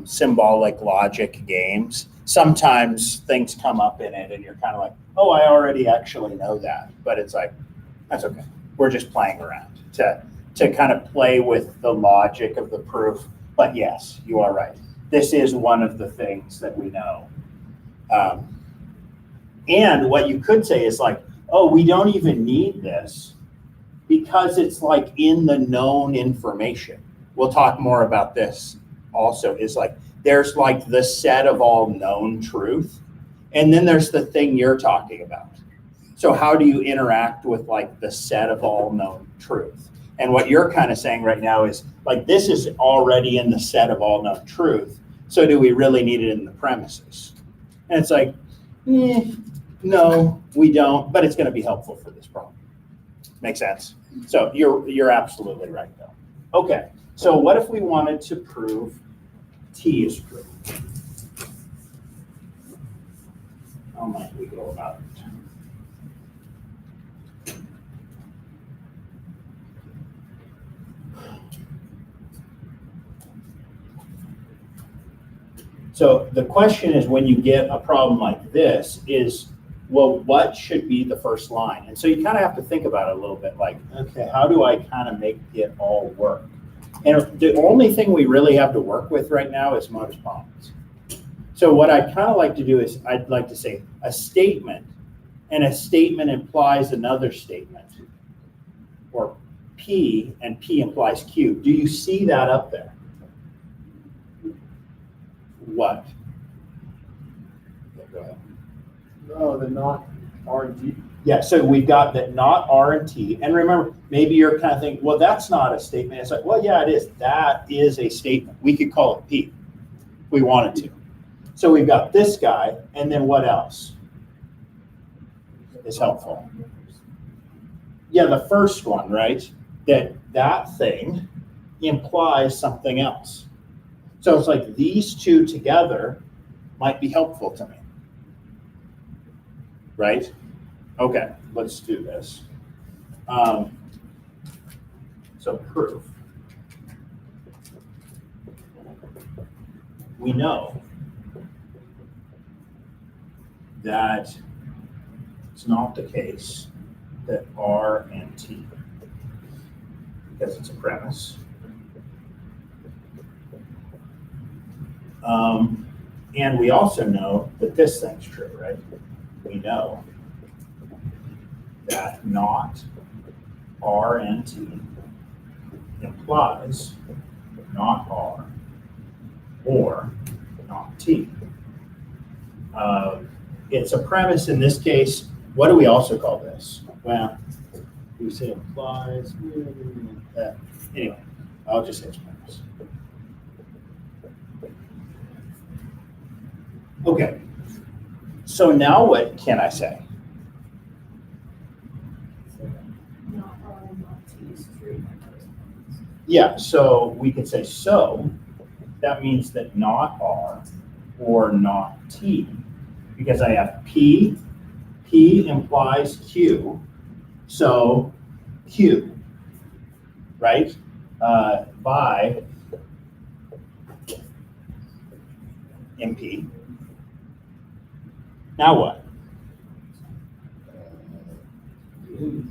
symbolic logic games, sometimes things come up in it and you're kind of like, oh, I already actually know that. But it's like, that's okay. We're just playing around to kind of play with the logic of the proof. But yes, you are right. This is one of the things that we know. And what you could say is like, oh, we don't even need this because it's like in the known information. We'll talk more about this also, is like, there's like the set of all known truth, and then there's the thing you're talking about. So how do you interact with like the set of all known truth? And what you're kind of saying right now is like, this is already in the set of all known truth. So do we really need it in the premises? And it's like, no, we don't, but it's going to be helpful for this problem. Make sense? So you're absolutely right though. Okay, so what if we wanted to prove T is true? How might we go about it? So the question is, when you get a problem like this is, well, what should be the first line? And so you kind of have to think about it a little bit like, okay, how do I kind of make it all work? And the only thing we really have to work with right now is modus ponens. So what I'd kind of like to do is I'd like to say a statement, and a statement implies another statement, or P, and P implies Q. Do you see that up there? What? Yeah, go ahead. No, the not R and T. Yeah, so we've got that not R and T. And remember, maybe you're kind of thinking, well, that's not a statement. It's like, well, yeah, it is. That is a statement. We could call it P if we wanted to. So we've got this guy, and then what else is helpful? Yeah, the first one, right? That thing implies something else. So it's like these two together might be helpful to me, right? Okay, let's do this. So proof. We know that it's not the case that R and T, because it's a premise. And we also know that this thing's true, right? We know that not R and T implies not R or not T. It's a premise in this case. What do we also call this? Well, we say implies. Anyway, I'll just say it's premise. Okay, so now what can I say? Not R and not T is true. Yeah, so we could say so. That means that not R or not T, because I have P implies Q, so Q, right? By MP. Now what?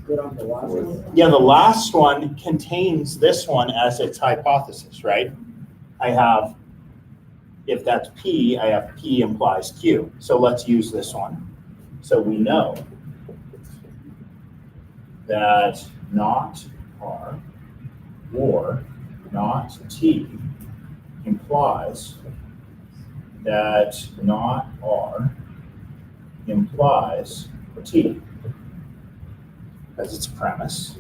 Good on the last one. Yeah, the last one contains this one as its hypothesis, right? I have, if that's P, I have P implies Q. So let's use this one. So we know that not R or not T implies that not R implies T, because it's a premise.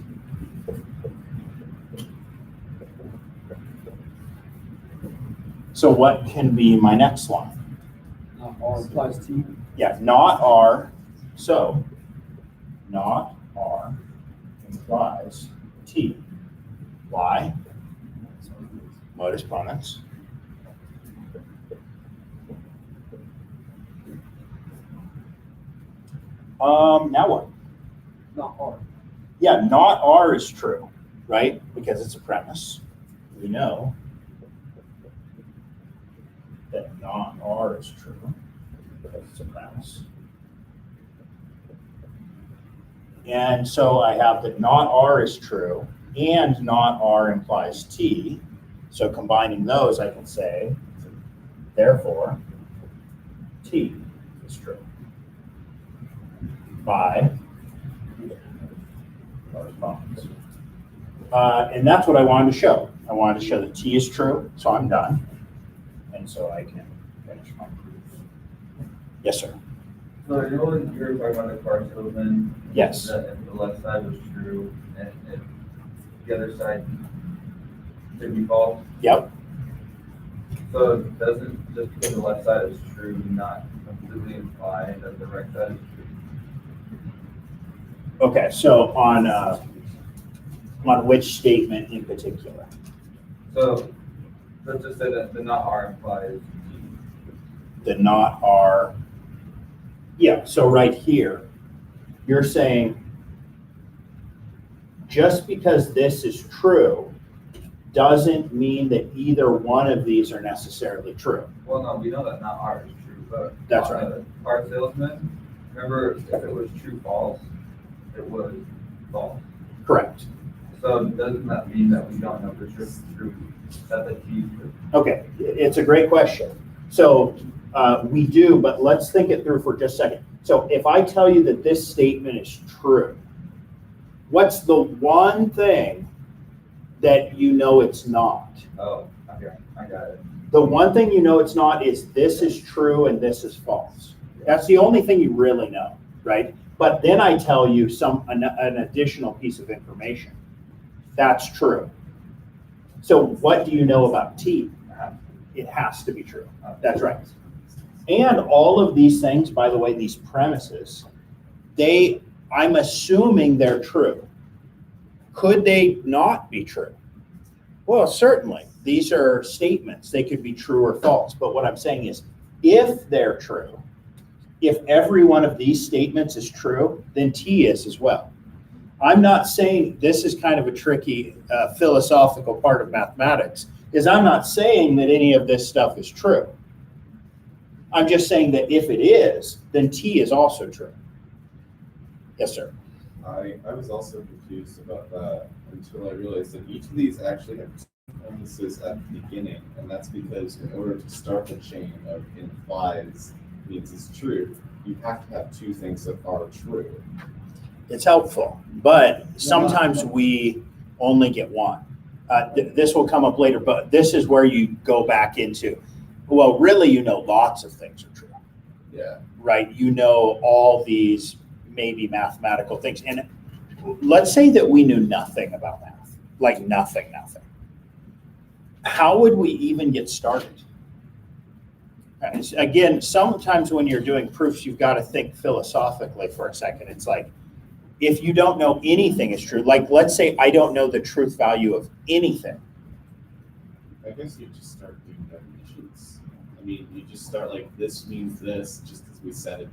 So what can be my next one? Not R implies T. Yeah, not R, so not R implies T. Why? Modus ponens. Now what? Not R. Yeah, not R is true, right? Because it's a premise. We know that not R is true because it's a premise. And so I have that not R is true and not R implies T. So combining those, I can say, therefore, T is true by correspondence. And that's what I wanted to show. I wanted to show that T is true, so I'm done. And so I can finish my proof. Yes, sir. So you know when you were talking about the car salesman? Yes. That if the left side was true and if the other side could be false? Yep. So it doesn't, just because the left side is true, not completely imply that the right side is true? Okay, so on which statement in particular? So let's just say that the not are implies T. The not are, yeah, so right here, you're saying just because this is true doesn't mean that either one of these are necessarily true. Well, no, we know that not are is true, but That's on right. the car salesman, remember if it was true false, it was false. Correct. So doesn't that mean that we don't know for sure it's true that the T is true? Okay, it's a great question. So we do, but let's think it through for just a second. So if I tell you that this statement is true, what's the one thing that you know it's not? Oh, okay, I got it. The one thing you know it's not is this is true and this is false. That's the only thing you really know, right? But then I tell you an additional piece of information. That's true. So what do you know about T? It has to be true. That's right. And all of these things, by the way, these premises, I'm assuming they're true. Could they not be true? Well, certainly. These are statements. They could be true or false. But what I'm saying is, if they're true, if every one of these statements is true, then T is as well. I'm not saying, this is kind of a tricky philosophical part of mathematics, is I'm not saying that any of this stuff is true. I'm just saying that if it is, then T is also true. Yes, sir. I was also confused about that until I realized that each of these actually have two premises at the beginning, and that's because in order to start the chain of implies means it's true, you have to have two things that are true. It's helpful, but sometimes we only get one. This will come up later, but this is where you go back into, well, really, you know, lots of things are true. Yeah. Right? You know all these maybe mathematical things. And let's say that we knew nothing about math, like nothing. How would we even get started? Again, sometimes when you're doing proofs, you've got to think philosophically for a second. It's like, if you don't know anything is true, like let's say I don't know the truth value of anything. I guess you just start doing definitions. I mean, you just start like, this means this, just as we said it.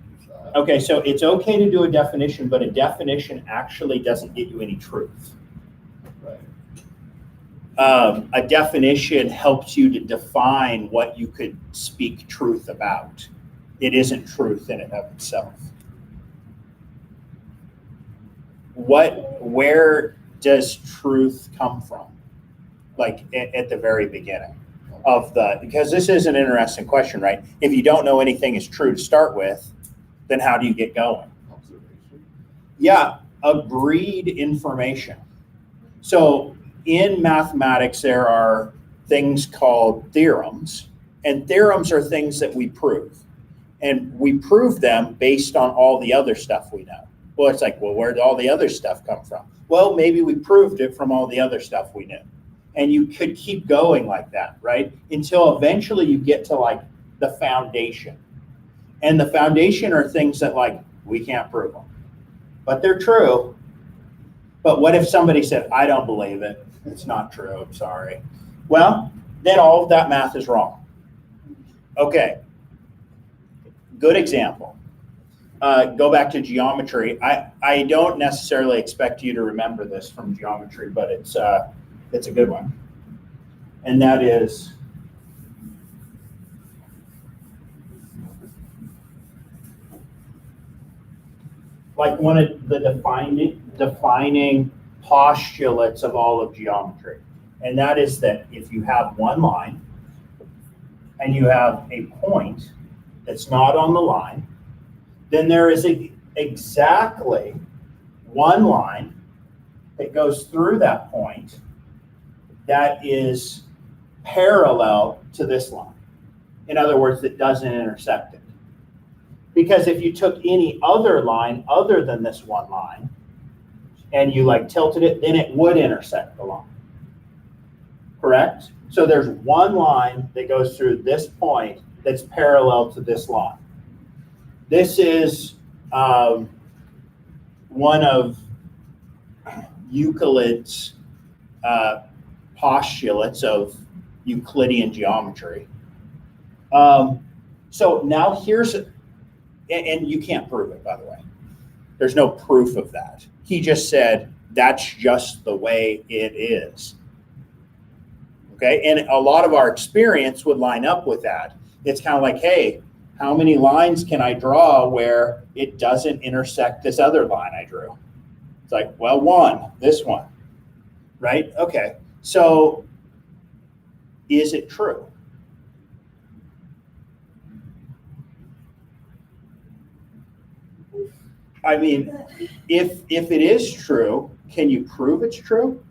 Okay, so it's okay to do a definition, but a definition actually doesn't get you any truth. Right. A definition helps you to define what you could speak truth about. It isn't truth in and of itself. Where does truth come from? Like at the very beginning because this is an interesting question, right? If you don't know anything is true to start with, then how do you get going? Observation. Yeah, agreed information. So in mathematics, there are things called theorems, and theorems are things that we prove. And we prove them based on all the other stuff we know. Well, it's like, well, where did all the other stuff come from? Well, maybe we proved it from all the other stuff we knew. And you could keep going like that, right? Until eventually you get to like the foundation. And the foundation are things that like, we can't prove them, but they're true. But what if somebody said, I don't believe it. It's not true, I'm sorry. Well, then all of that math is wrong. Okay, good example. Go back to geometry. I don't necessarily expect you to remember this from geometry, but it's a good one. And that is, like one of the defining postulates of all of geometry. And that is that if you have one line and you have a point that's not on the line, then there is exactly one line that goes through that point that is parallel to this line. In other words, that doesn't intersect it. Because if you took any other line other than this one line and you like tilted it, then it would intersect the line. Correct? So there's one line that goes through this point that's parallel to this line. This is one of Euclid's postulates of Euclidean geometry. So now here's, and you can't prove it, by the way. There's no proof of that. He just said, that's just the way it is. Okay, and a lot of our experience would line up with that. It's kind of like, hey, how many lines can I draw where it doesn't intersect this other line I drew? It's like, well, one, this one, right? Okay, so is it true? I mean, if it is true, can you prove it's true?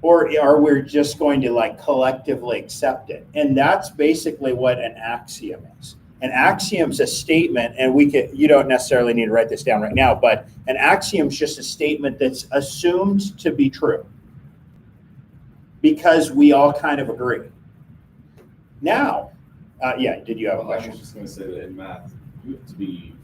Or are we just going to like collectively accept it? And that's basically what an axiom is. An axiom's a statement, and you don't necessarily need to write this down right now, but an axiom's just a statement that's assumed to be true because we all kind of agree. Now, yeah, did you have a Well, I question? was just going to say that in math, you have to be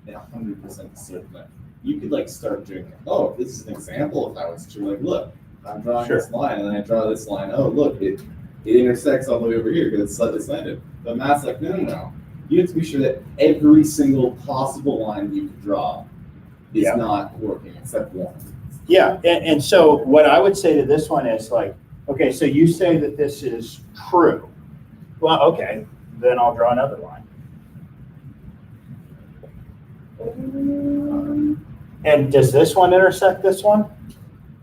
100% certain that you could like start doing, oh, this is an example of how it's true. Like, look, I'm drawing this line, and then I draw this line. Oh, look, it intersects all the way over here because it's slightly slanted. But math's like, no. You have to be sure that every single possible line you can draw is not working except one. Yeah, and so what I would say to this one is like, okay, so you say that this is true. Well, okay, then I'll draw another line. And does this one intersect this one?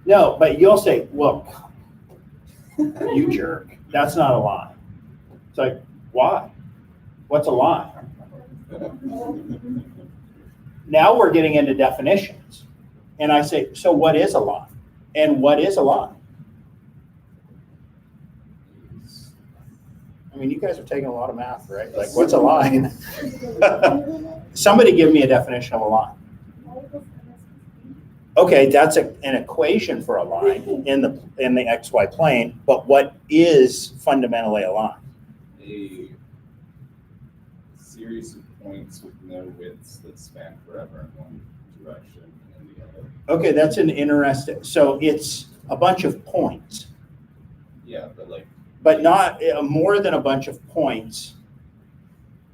No, but you'll say, look, you jerk, that's not a line. It's like, why? What's a line? Now we're getting into definitions. And I say, so what is a line? And what is a line? I mean, you guys are taking a lot of math, right? Like, what's a line? Somebody give me a definition of a line. Okay, that's an equation for a line in the XY plane, but what is fundamentally a line? A series of points with no widths that span forever in one direction and the other. Okay, that's an interesting, so it's a bunch of points. Yeah, But not more than a bunch of points.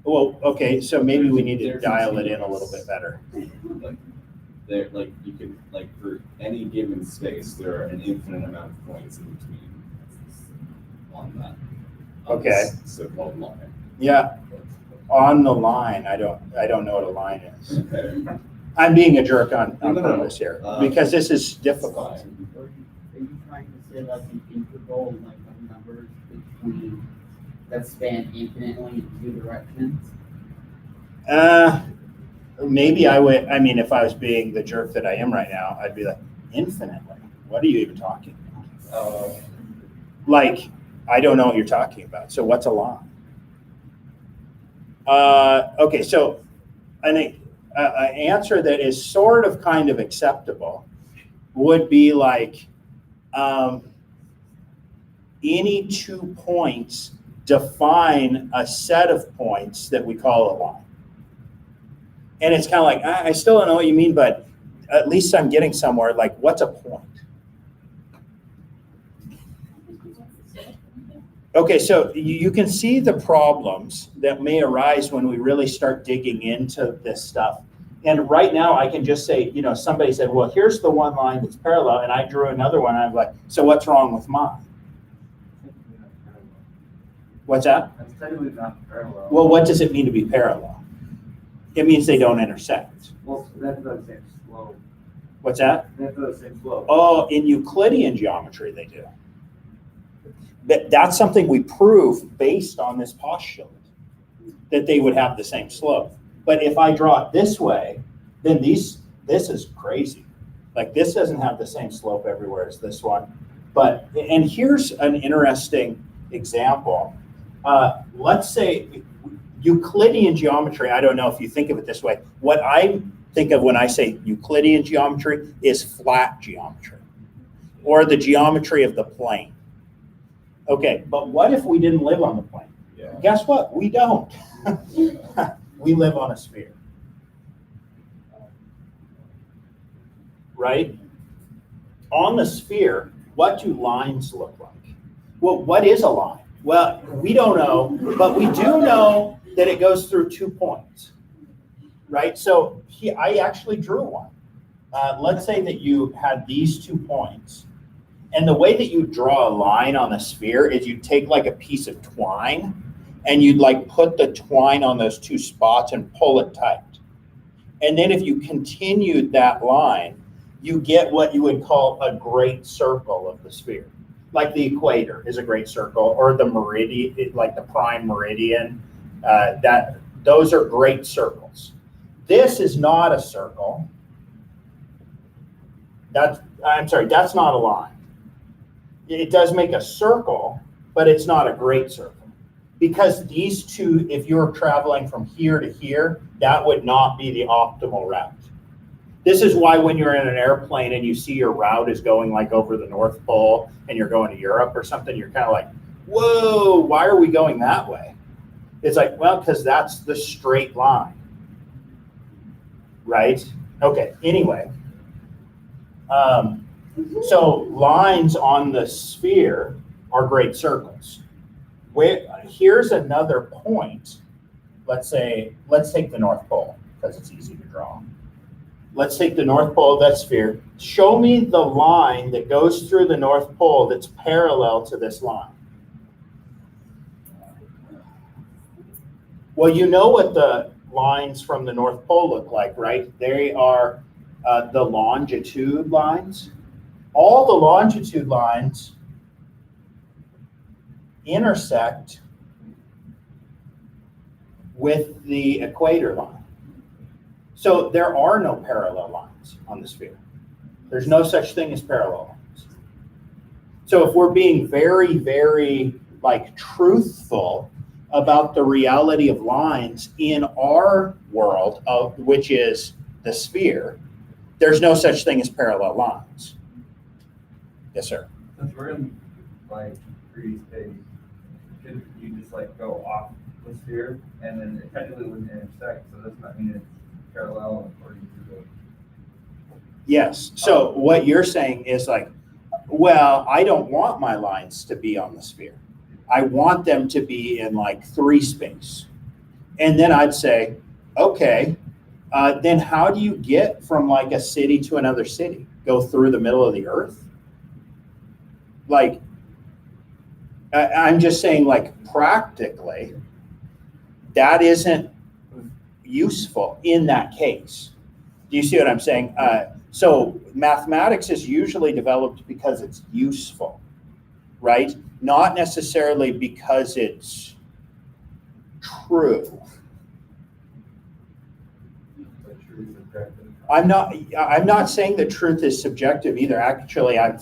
Well, okay, so maybe we need to dial it in a little bit better. You can, for any given space, there are an infinite amount of points in between on that. Okay. So-called line. Yeah, on the line, I don't know what a line is. Okay. I'm being a jerk on No. purpose here, because this is difficult. Fine. Are you trying to say like an interval, like of numbers between that span infinitely in two directions? Maybe I would, I mean, if I was being the jerk that I am right now, I'd be like, infinitely? What are you even talking about? Like, I don't know what you're talking about. So what's a line? Okay, so an answer that is sort of kind of acceptable would be like any 2 points define a set of points that we call a line. And it's kind of like, I still don't know what you mean, but at least I'm getting somewhere. Like, what's a point? Okay, so you can see the problems that may arise when we really start digging into this stuff. And right now I can just say, somebody said, well, here's the one line that's parallel, and I drew another one. And I'm like, so what's wrong with mine? What's that? That's technically not parallel. Well, what does it mean to be parallel? It means they don't intersect. Well, that's the same slope. What's that? That's the same slope. Oh, in Euclidean geometry, they do. That's something we prove based on this postulate, that they would have the same slope. But if I draw it this way, then this is crazy. Like, this doesn't have the same slope everywhere as this one. And here's an interesting example. Let's say Euclidean geometry, I don't know if you think of it this way. What I think of when I say Euclidean geometry is flat geometry, or the geometry of the plane. Okay, but what if we didn't live on the plane? Yeah. Guess what? We don't. We live on a sphere. Right? On the sphere, what do lines look like? Well, what is a line? Well, we don't know, but we do know that it goes through 2 points, right? So I actually drew one. Let's say that you had these 2 points, and the way that you draw a line on a sphere is you take like a piece of twine, and you'd like put the twine on those 2 spots and pull it tight. And then if you continued that line, you get what you would call a great circle of the sphere. Like the equator is a great circle, or the meridian, like the prime meridian, those are great circles. This is not a circle. That's not a line. It does make a circle, but it's not a great circle. Because these two, if you're traveling from here to here, that would not be the optimal route. This is why when you're in an airplane and you see your route is going like over the North Pole and you're going to Europe or something, you're kind of like, whoa, why are we going that way? It's like, well, because that's the straight line, right? Okay, anyway. So lines on the sphere are great circles. Here's another point. Let's take the North Pole because it's easy to draw. Let's take the North Pole of that sphere. Show me the line that goes through the North Pole that's parallel to this line. Well, you know what the lines from the North Pole look like, right? They are the longitude lines. All the longitude lines intersect with the equator line. So there are no parallel lines on the sphere. There's no such thing as parallel lines. So if we're being very, very like truthful about the reality of lines in our world, of which is the sphere, there's no such thing as parallel lines. Yes, sir. Since we're in like free space, could you just like go off the sphere and then it technically wouldn't intersect, so doesn't that mean it's parallel according to the... Yes. So what you're saying is like, well, I don't want my lines to be on the sphere. I want them to be in like 3 space. And then I'd say, okay, then how do you get from like a city to another city? Go through the middle of the earth? Like, I'm just saying like practically, that isn't useful in that case. Do you see what I'm saying? So mathematics is usually developed because it's useful, right? Not necessarily because it's true. I'm not saying that truth is subjective either. Actually, I'm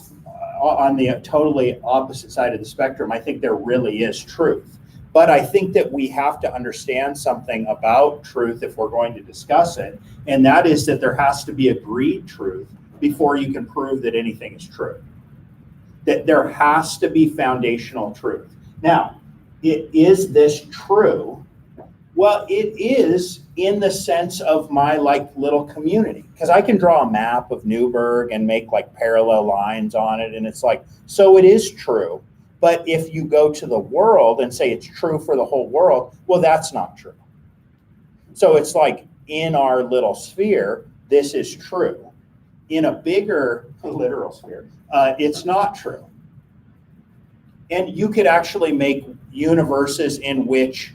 on the totally opposite side of the spectrum. I think there really is truth. But I think that we have to understand something about truth if we're going to discuss it, and that is that there has to be agreed truth before you can prove that anything is true. That there has to be foundational truth. Now, is this true? Well, it is in the sense of my like little community, because I can draw a map of Newburgh and make like parallel lines on it, and it's like, so it is true. But if you go to the world and say it's true for the whole world, well, that's not true. So it's like in our little sphere, this is true. In a bigger literal sphere, it's not true. And you could actually make universes in which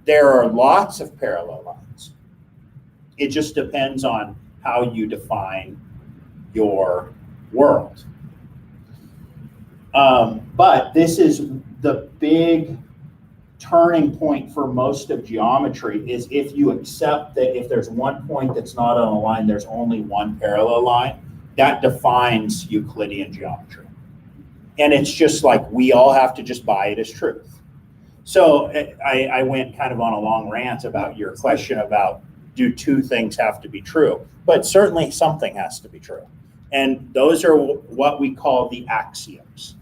there are lots of parallel lines. It just depends on how you define your world. But this is the big turning point for most of geometry, is if you accept that if there's one point that's not on a line, there's only one parallel line, that defines Euclidean geometry. And it's just like we all have to just buy it as truth. So I went kind of on a long rant about your question about do two things have to be true? But certainly something has to be true. And those are what we call the axioms.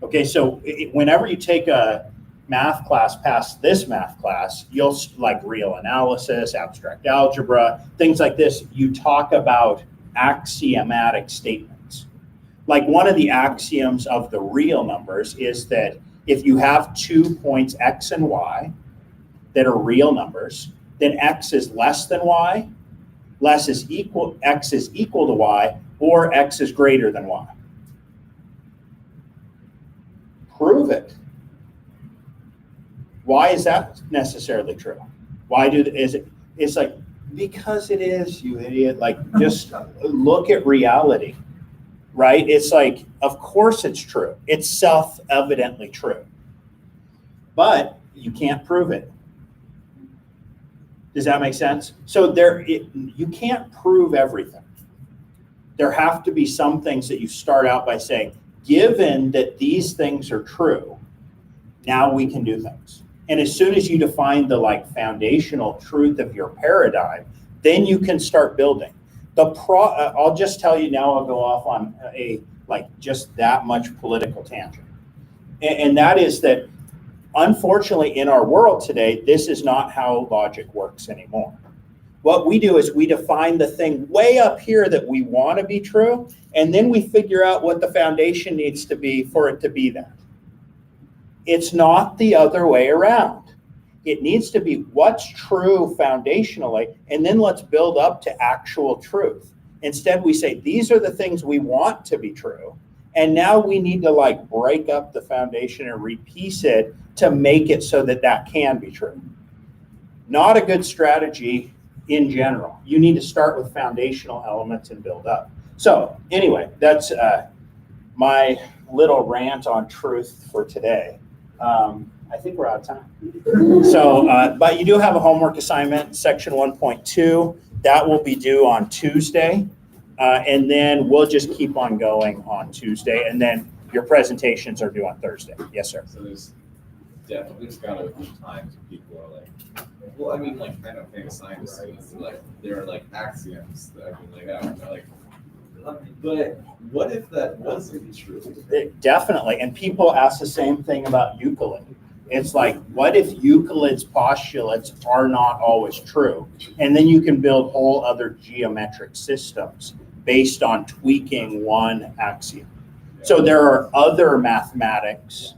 Okay, so whenever you take a math class past this math class, you'll like real analysis, abstract algebra, things like this, you talk about axiomatic statements. Like one of the axioms of the real numbers is that if you have 2 points x and y that are real numbers, then x is less than y, x is equal to y, or x is greater than y. Prove it. Why is that necessarily true? It's like, because it is, you idiot. Like, just look at reality, right? It's like, of course it's true. It's self-evidently true. But you can't prove it. Does that make sense? So you can't prove everything. There have to be some things that you start out by saying, given that these things are true, now we can do things. And as soon as you define the like foundational truth of your paradigm, then you can start building. I'll just tell you now, I'll go off on a like just that much political tangent. And that is that unfortunately in our world today, this is not how logic works anymore. What we do is we define the thing way up here that we want to be true, and then we figure out what the foundation needs to be for it to be that. It's not the other way around. It needs to be what's true foundationally, and then let's build up to actual truth. Instead, we say, these are the things we want to be true, and now we need to like break up the foundation and repiece it to make it so that that can be true. Not a good strategy in general. You need to start with foundational elements and build up. So anyway, that's my little rant on truth for today. I think we're out of time. So, but you do have a homework assignment, section 1.2. That will be due on Tuesday. And then we'll just keep on going on Tuesday. And then your presentations are due on Thursday. Yes, sir. So there's gotta be times when people are like, well, I mean, like, I know famous scientists, like, there are like axioms that have been laid out, and they're like, but what if that wasn't true? Definitely. And people ask the same thing about Euclid. It's like, what if Euclid's postulates are not always true? And then you can build whole other geometric systems based on tweaking one axiom. So there are other mathematics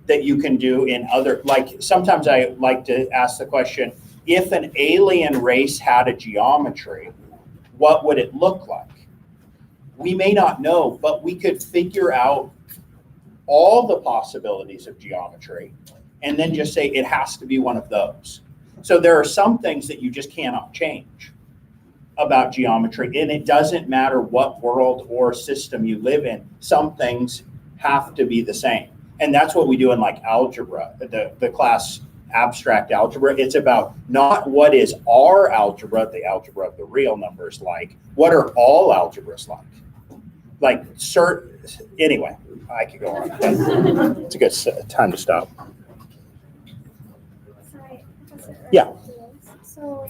that you can do in other, like sometimes I like to ask the question, if an alien race had a geometry, what would it look like? We may not know, but we could figure out all the possibilities of geometry and then just say it has to be one of those. So there are some things that you just cannot change about geometry, and it doesn't matter what world or system you live in. Some things have to be the same. And that's what we do in like algebra, the class abstract algebra. It's about not what is our algebra, the algebra of the real numbers like, what are all algebras like? Like anyway, I could go on. It's a good time to stop. Sorry, Professor. Yeah. So